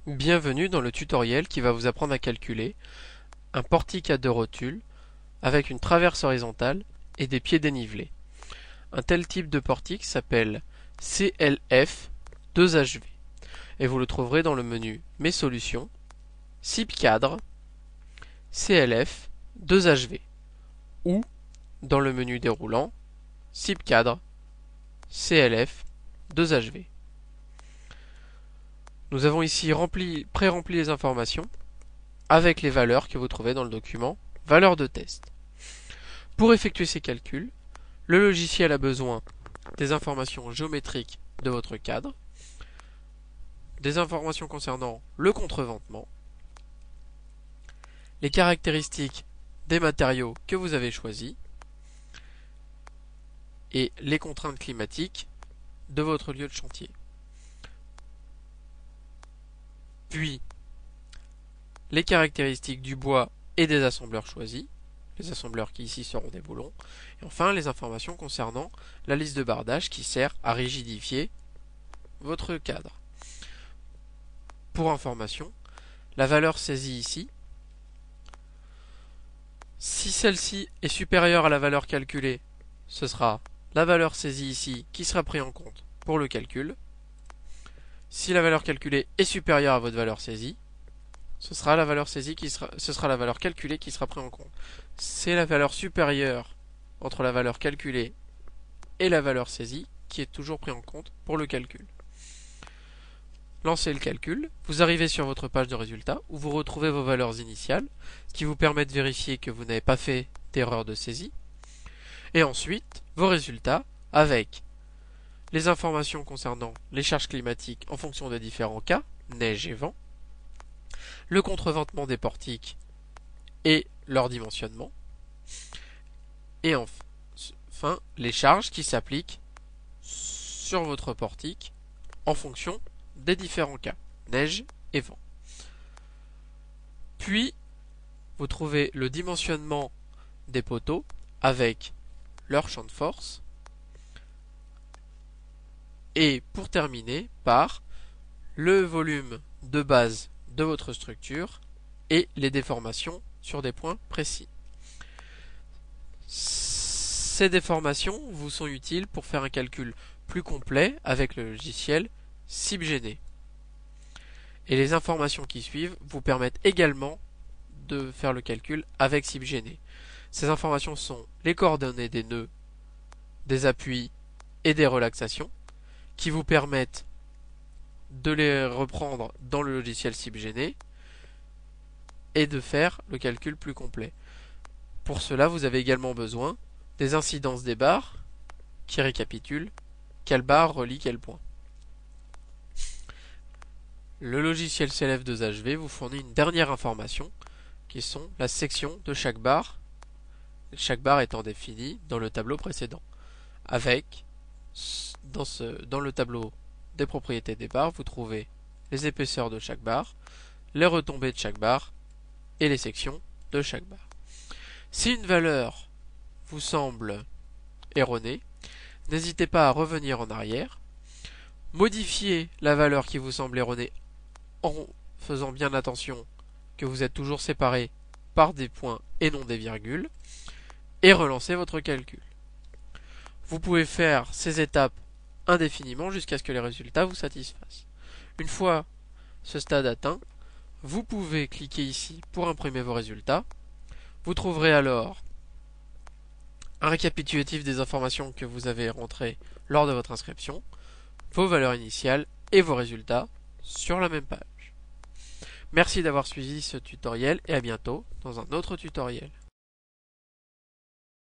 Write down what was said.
Bienvenue dans le tutoriel qui va vous apprendre à calculer un portique à deux rotules avec une traverse horizontale et des pieds dénivelés. Un tel type de portique s'appelle CLF 2HV et vous le trouverez dans le menu Mes solutions, CIP cadre, CLF 2HV ou dans le menu déroulant CIP cadre, CLF 2HV. Nous avons ici pré-rempli les informations avec les valeurs que vous trouvez dans le document valeurs de test. Pour effectuer ces calculs, le logiciel a besoin des informations géométriques de votre cadre, des informations concernant le contreventement, les caractéristiques des matériaux que vous avez choisis et les contraintes climatiques de votre lieu de chantier. Puis, les caractéristiques du bois et des assembleurs choisis, les assembleurs qui ici seront des boulons, et enfin les informations concernant la liste de bardage qui sert à rigidifier votre cadre. Pour information, la valeur saisie ici, si celle-ci est supérieure à la valeur calculée, ce sera la valeur saisie ici qui sera prise en compte pour le calcul. Si la valeur calculée est supérieure à votre valeur saisie, ce sera la valeur calculée qui sera prise en compte. C'est la valeur supérieure entre la valeur calculée et la valeur saisie qui est toujours prise en compte pour le calcul. Lancez le calcul, vous arrivez sur votre page de résultats où vous retrouvez vos valeurs initiales, ce qui vous permet de vérifier que vous n'avez pas fait d'erreur de saisie, et ensuite vos résultats avec les informations concernant les charges climatiques en fonction des différents cas, neige et vent, le contreventement des portiques et leur dimensionnement, et enfin les charges qui s'appliquent sur votre portique en fonction des différents cas, neige et vent. Puis, vous trouvez le dimensionnement des poteaux avec leur champ de force. Et pour terminer, par le volume de base de votre structure et les déformations sur des points précis. Ces déformations vous sont utiles pour faire un calcul plus complet avec le logiciel CIPGENE. Et les informations qui suivent vous permettent également de faire le calcul avec CIPGENE. Ces informations sont les coordonnées des nœuds, des appuis et des relaxations qui vous permettent de les reprendre dans le logiciel CIPGENE et de faire le calcul plus complet. Pour cela, vous avez également besoin des incidences des barres qui récapitulent quelle barre relie quel point. Le logiciel CLF2HV vous fournit une dernière information qui sont la section de chaque barre étant définie dans le tableau précédent. Avec, dans le tableau des propriétés des barres, vous trouvez les épaisseurs de chaque barre, les retombées de chaque barre et les sections de chaque barre. Si une valeur vous semble erronée, n'hésitez pas à revenir en arrière, modifier la valeur qui vous semble erronée en faisant bien attention que vous êtes toujours séparés par des points et non des virgules, et relancer votre calcul. Vous pouvez faire ces étapes indéfiniment jusqu'à ce que les résultats vous satisfassent. Une fois ce stade atteint, vous pouvez cliquer ici pour imprimer vos résultats. Vous trouverez alors un récapitulatif des informations que vous avez rentrées lors de votre inscription, vos valeurs initiales et vos résultats sur la même page. Merci d'avoir suivi ce tutoriel et à bientôt dans un autre tutoriel.